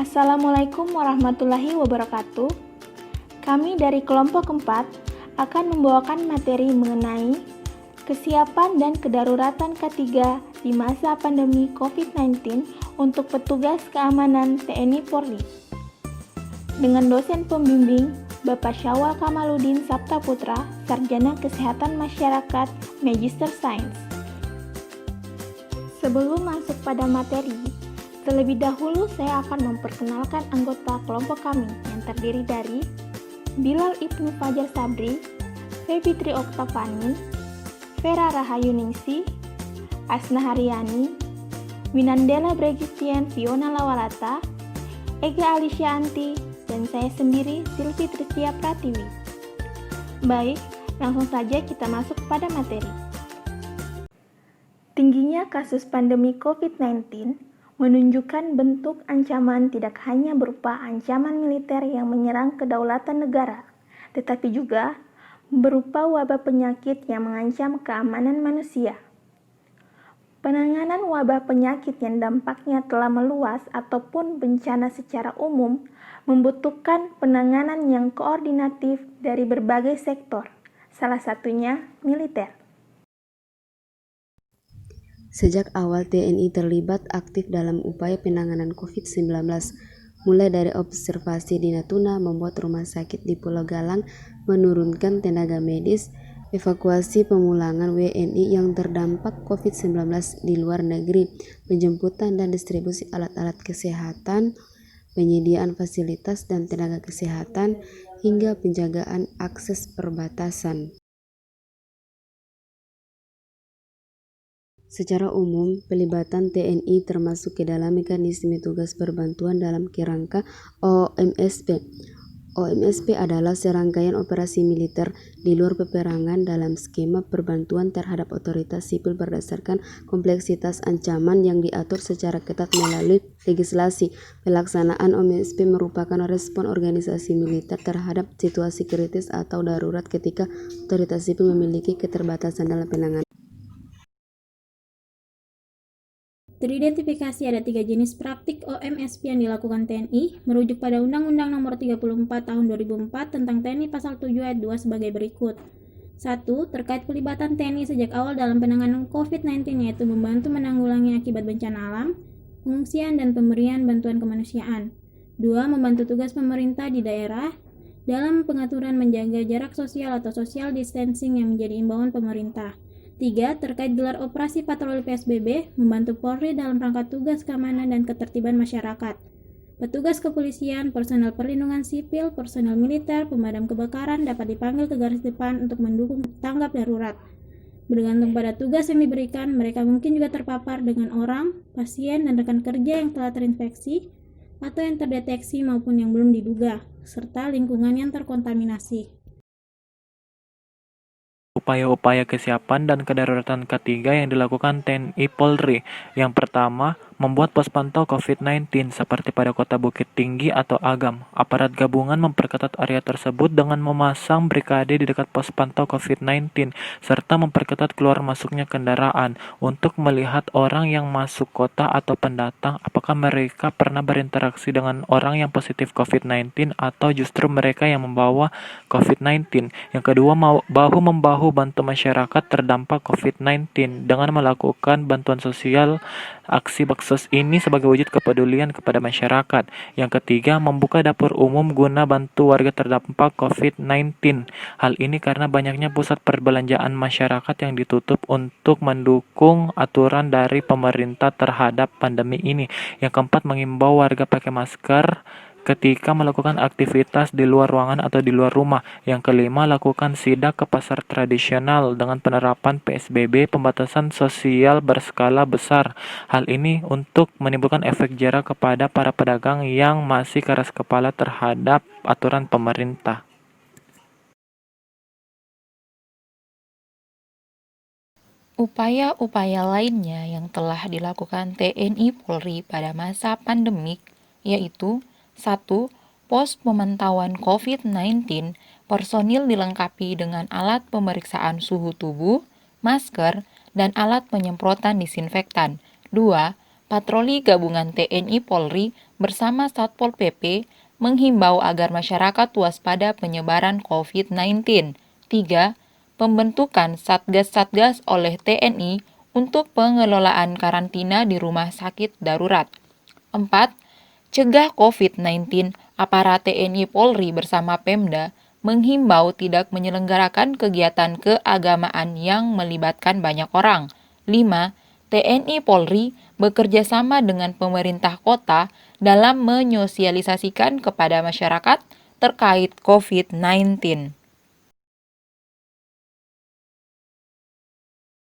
Assalamualaikum warahmatullahi wabarakatuh. Kami dari kelompok 4 akan membawakan materi mengenai kesiapan dan kedaruratan K3 di masa pandemi COVID-19 untuk petugas keamanan TNI Polri. Dengan dosen pembimbing Bapak Syawal Kamaludin Saptaputra, Sarjana Kesehatan Masyarakat, Magister Sains. Sebelum masuk pada materi, terlebih dahulu saya akan memperkenalkan anggota kelompok kami yang terdiri dari Bilal Ibnu Fajar Sabri, Febitri Oktavani, Vera Rahayuningsi, Asna Haryani, Winandela Bregistian Fiona Lawalata, Ega Alisyanti, dan saya sendiri Silvi Tristia Pratiwi. Baik, langsung saja kita masuk pada materi. Tingginya kasus pandemi COVID-19 menunjukkan bentuk ancaman tidak hanya berupa ancaman militer yang menyerang kedaulatan negara, tetapi juga berupa wabah penyakit yang mengancam keamanan manusia. Penanganan wabah penyakit yang dampaknya telah meluas ataupun bencana secara umum membutuhkan penanganan yang koordinatif dari berbagai sektor, salah satunya militer. Sejak awal TNI terlibat aktif dalam upaya penanganan COVID-19, mulai dari observasi di Natuna membuat rumah sakit di Pulau Galang menurunkan tenaga medis, evakuasi pemulangan WNI yang terdampak COVID-19 di luar negeri, penjemputan dan distribusi alat-alat kesehatan, penyediaan fasilitas dan tenaga kesehatan, hingga penjagaan akses perbatasan. Secara umum, pelibatan TNI termasuk ke dalam mekanisme tugas perbantuan dalam kerangka OMSP. OMSP adalah serangkaian operasi militer di luar peperangan dalam skema perbantuan terhadap otoritas sipil berdasarkan kompleksitas ancaman yang diatur secara ketat melalui legislasi. Pelaksanaan OMSP merupakan respon organisasi militer terhadap situasi kritis atau darurat ketika otoritas sipil memiliki keterbatasan dalam penanganan. Teridentifikasi ada 3 jenis praktik OMSP yang dilakukan TNI, merujuk pada Undang-Undang Nomor 34 Tahun 2004 tentang TNI Pasal 7 Ayat 2 sebagai berikut. 1. Terkait pelibatan TNI sejak awal dalam penanganan COVID-19, yaitu membantu menanggulangi akibat bencana alam, pengungsian dan pemberian bantuan kemanusiaan. 2. Membantu tugas pemerintah di daerah dalam pengaturan menjaga jarak sosial atau social distancing yang menjadi imbauan pemerintah. 3. Terkait gelar operasi patroli PSBB, membantu Polri dalam rangka tugas keamanan dan ketertiban masyarakat. Petugas kepolisian, personel perlindungan sipil, personel militer, pemadam kebakaran dapat dipanggil ke garis depan untuk mendukung tanggap darurat. Bergantung pada tugas yang diberikan, mereka mungkin juga terpapar dengan orang, pasien, dan rekan kerja yang telah terinfeksi atau yang terdeteksi maupun yang belum diduga, serta lingkungan yang terkontaminasi. Upaya-upaya kesiapan dan kedaruratan K3 yang dilakukan TNI Polri. Yang pertama, membuat pos pantau COVID-19 seperti pada Kota Bukit Tinggi atau Agam. Aparat gabungan memperketat area tersebut dengan memasang brigade di dekat pos pantau COVID-19 serta memperketat keluar masuknya kendaraan untuk melihat orang yang masuk kota atau pendatang apakah mereka pernah berinteraksi dengan orang yang positif COVID-19 atau justru mereka yang membawa COVID-19. Yang kedua, bahu-membahu bantu masyarakat terdampak COVID-19 dengan melakukan bantuan sosial. Aksi baksos ini sebagai wujud kepedulian kepada masyarakat. Yang ketiga, membuka dapur umum guna bantu warga terdampak COVID-19. Hal ini karena banyaknya pusat perbelanjaan masyarakat yang ditutup untuk mendukung aturan dari pemerintah terhadap pandemi ini. Yang keempat, mengimbau warga pakai masker ketika melakukan aktivitas di luar ruangan atau di luar rumah. Yang kelima, lakukan sidak ke pasar tradisional dengan penerapan PSBB, pembatasan sosial berskala besar. Hal ini untuk menimbulkan efek jera kepada para pedagang yang masih keras kepala terhadap aturan pemerintah. Upaya-upaya lainnya yang telah dilakukan TNI Polri pada masa pandemik yaitu 1. Pos pemantauan COVID-19, personil dilengkapi dengan alat pemeriksaan suhu tubuh, masker, dan alat penyemprotan disinfektan. 2. Patroli Gabungan TNI Polri bersama Satpol PP menghimbau agar masyarakat waspada penyebaran COVID-19. 3. Pembentukan satgas-satgas oleh TNI untuk pengelolaan karantina di rumah sakit darurat. 4. Cegah COVID-19, aparat TNI Polri bersama Pemda menghimbau tidak menyelenggarakan kegiatan keagamaan yang melibatkan banyak orang. 5. TNI Polri bekerja sama dengan pemerintah kota dalam menyosialisasikan kepada masyarakat terkait COVID-19.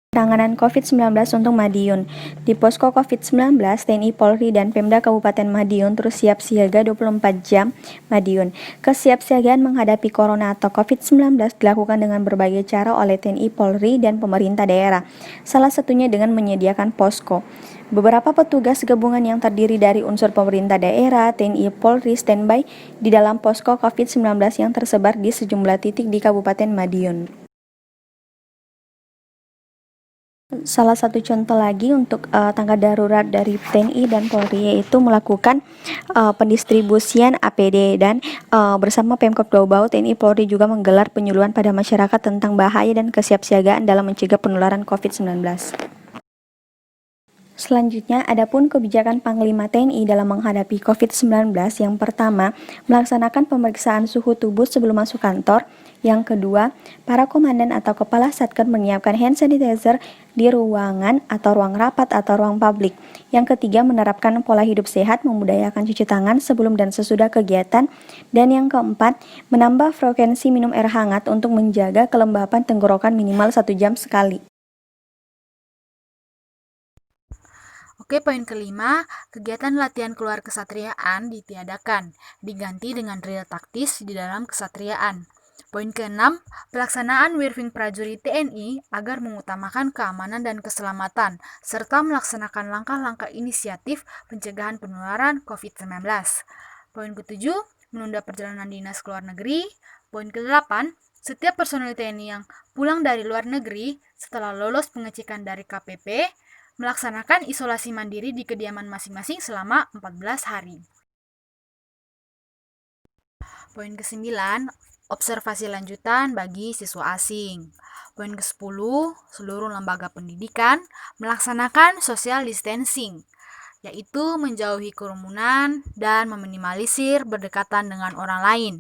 Penanganan COVID-19 untuk Madiun. Di Posko COVID-19, TNI Polri dan Pemda Kabupaten Madiun terus siap siaga 24 jam Madiun. Kesiapsiagaan menghadapi Corona atau COVID-19 dilakukan dengan berbagai cara oleh TNI Polri dan pemerintah daerah, salah satunya dengan menyediakan posko. Beberapa petugas gabungan yang terdiri dari unsur pemerintah daerah, TNI Polri standby di dalam posko COVID-19 yang tersebar di sejumlah titik di Kabupaten Madiun. Salah satu contoh lagi untuk tanggap darurat dari TNI dan Polri yaitu melakukan pendistribusian APD dan bersama Pemkab Daubau, TNI Polri juga menggelar penyuluhan pada masyarakat tentang bahaya dan kesiapsiagaan dalam mencegah penularan COVID-19. Selanjutnya, adapun kebijakan Panglima TNI dalam menghadapi COVID-19, yang pertama, melaksanakan pemeriksaan suhu tubuh sebelum masuk kantor. Yang kedua, para komandan atau kepala satker menyiapkan hand sanitizer di ruangan atau ruang rapat atau ruang publik. Yang ketiga, menerapkan pola hidup sehat, membudayakan cuci tangan sebelum dan sesudah kegiatan. Dan yang keempat, menambah frekuensi minum air hangat untuk menjaga kelembapan tenggorokan minimal 1 jam sekali. Oke, poin kelima, kegiatan latihan keluar kesatriaan ditiadakan, diganti dengan drill taktis di dalam kesatriaan. Poin keenam, pelaksanaan briefing prajurit TNI agar mengutamakan keamanan dan keselamatan, serta melaksanakan langkah-langkah inisiatif pencegahan penularan COVID-19. Poin ketujuh, menunda perjalanan dinas ke luar negeri. Poin ke-8, setiap personel TNI yang pulang dari luar negeri setelah lolos pengecekan dari KPP, melaksanakan isolasi mandiri di kediaman masing-masing selama 14 hari. Poin ke-9, observasi lanjutan bagi siswa asing. Poin ke-10, seluruh lembaga pendidikan melaksanakan social distancing, yaitu menjauhi kerumunan dan meminimalisir berdekatan dengan orang lain,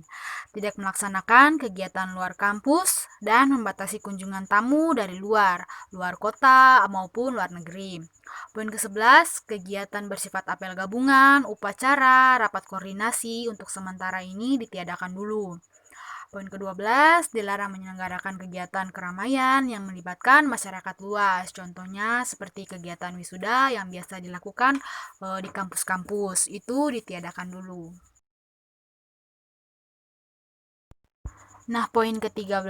tidak melaksanakan kegiatan luar kampus, dan membatasi kunjungan tamu dari luar kota maupun luar negeri. Poin ke-11, kegiatan bersifat apel gabungan, upacara, rapat koordinasi untuk sementara ini ditiadakan dulu. Poin ke-12, dilarang menyelenggarakan kegiatan keramaian yang melibatkan masyarakat luas. Contohnya seperti kegiatan wisuda yang biasa dilakukan di kampus-kampus, itu ditiadakan dulu. Nah, poin ke-13,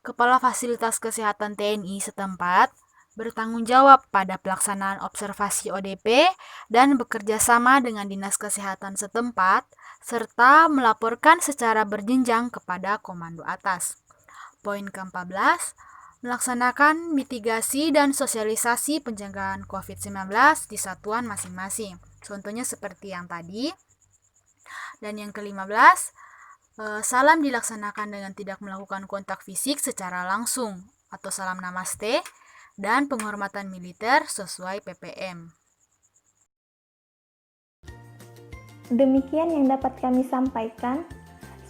Kepala Fasilitas Kesehatan TNI setempat bertanggung jawab pada pelaksanaan observasi ODP dan bekerja sama dengan Dinas Kesehatan setempat, serta melaporkan secara berjenjang kepada komando atas. Poin ke-14, melaksanakan mitigasi dan sosialisasi pencegahan COVID-19 di satuan masing-masing. Contohnya seperti yang tadi. Dan yang ke-15, salam dilaksanakan dengan tidak melakukan kontak fisik secara langsung atau salam namaste, dan penghormatan militer sesuai PPM. Demikian yang dapat kami sampaikan.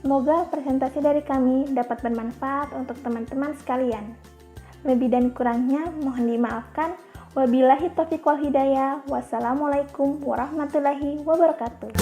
Semoga presentasi dari kami dapat bermanfaat untuk teman-teman sekalian. Lebih dan kurangnya mohon dimaafkan. Wabillahi taufiq wal hidayah. Wassalamualaikum warahmatullahi wabarakatuh.